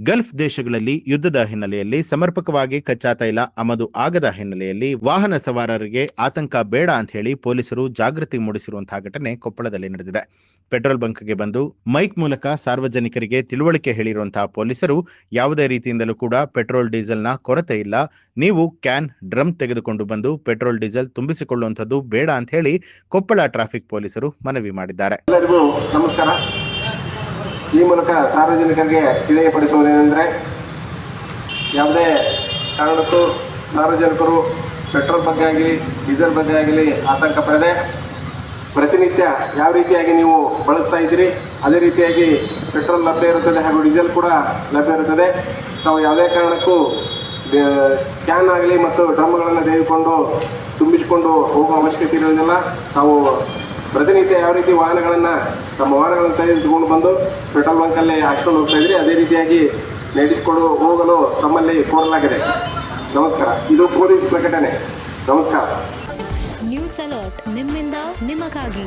Gulf ದೇಶಗಳಲ್ಲಿ ಯುದ್ಧದ ಹಿನ್ನೆಲೆಯಲ್ಲಿ ಸಮರ್ಪಕವಾಗಿ ಕಚ್ಚಾ ತೈಲ ಆಮದು ಆಗದ ಹಿನ್ನೆಲೆಯಲ್ಲಿ ವಾಹನ ಸವಾರರಿಗೆ ಆತಂಕ ಬೇಡ ಅಂತ ಹೇಳಿ ಪೊಲೀಸರು ಜಾಗೃತಿ ಮೂಡಿಸಿರುವಂತಹ ಘಟನೆ ಕೊಪ್ಪಳದಲ್ಲಿ ನಡೆದಿದೆ. ಪೆಟ್ರೋಲ್ ಬಂಕ್ಗೆ ಬಂದು ಮೈಕ್ ಮೂಲಕ ಸಾರ್ವಜನಿಕರಿಗೆ ತಿಳುವಳಿಕೆ ಹೇಳಿರುವಂತಹ ಪೊಲೀಸರು ಯಾವುದೇ ರೀತಿಯಿಂದಲೂ ಕೂಡ ಪೆಟ್ರೋಲ್ ಡೀಸೆಲ್ನ ಕೊರತೆ ಇಲ್ಲ, ನೀವು ಕ್ಯಾನ್ ಡ್ರಮ್ ತೆಗೆದುಕೊಂಡು ಬಂದು ಪೆಟ್ರೋಲ್ ಡೀಸೆಲ್ ತುಂಬಿಸಿಕೊಳ್ಳುವಂಥದ್ದು ಬೇಡ ಅಂತ ಹೇಳಿ ಕೊಪ್ಪಳ ಟ್ರಾಫಿಕ್ ಪೊಲೀಸರು ಮನವಿ ಮಾಡಿದ್ದಾರೆ. ಎಲ್ಲರಿಗೂ ನಮಸ್ಕಾರ. ಈ ಮೂಲಕ ಸಾರ್ವಜನಿಕರಿಗೆ ತಿಳಿಯಪಡಿಸುವುದೇನೆಂದರೆ, ಯಾವುದೇ ಕಾರಣಕ್ಕೂ ಸಾರ್ವಜನಿಕರು ಪೆಟ್ರೋಲ್ ಬಗ್ಗೆ ಆಗಲಿ ಡೀಸೆಲ್ ಬಗ್ಗೆ ಆಗಲಿ ಆತಂಕ ಪಡದೆ ಪ್ರತಿನಿತ್ಯ ಯಾವ ರೀತಿಯಾಗಿ ನೀವು ಬಳಸ್ತಾ ಇದ್ದೀರಿ ಅದೇ ರೀತಿಯಾಗಿ ಪೆಟ್ರೋಲ್ ಲಭ್ಯ ಇರುತ್ತದೆ ಹಾಗೂ ಡೀಸೆಲ್ ಕೂಡ ಲಭ್ಯ ಇರುತ್ತದೆ. ನಾವು ಯಾವುದೇ ಕಾರಣಕ್ಕೂ ಕ್ಯಾನ್ ಆಗಲಿ ಮತ್ತು ಡ್ರಮ್ಗಳನ್ನು ತೆಗೆದುಕೊಂಡು ತುಂಬಿಸಿಕೊಂಡು ಹೋಗುವ ಅವಶ್ಯಕತೆ ಇರೋದಿಲ್ಲ. ನಾವು ಪ್ರತಿನಿತ್ಯ ಯಾವ ರೀತಿ ತಮ್ಮ ವಾಹನಗಳನ್ನು ತೆಗೆದುಕೊಂಡು ಬಂದು ಪೆಟ್ರೋಲ್ ಬಂಕಲ್ಲಿ ಹಾಕ್ಕೊಂಡು ಹೋಗ್ತಾ ಇದ್ರಿ ಅದೇ ರೀತಿಯಾಗಿ ನಡೆಸಿಕೊಂಡು ಹೋಗಲು ತಮ್ಮಲ್ಲಿ ಕೋರಲಾಗಿದೆ. ನಮಸ್ಕಾರ. ಇದು ಪೊಲೀಸ್ ಪ್ರಕಟಣೆ. ನಮಸ್ಕಾರ. ನ್ಯೂಸ್ ಅಲರ್ಟ್ ನಿಮ್ಮಿಂದ ನಿಮಗಾಗಿ.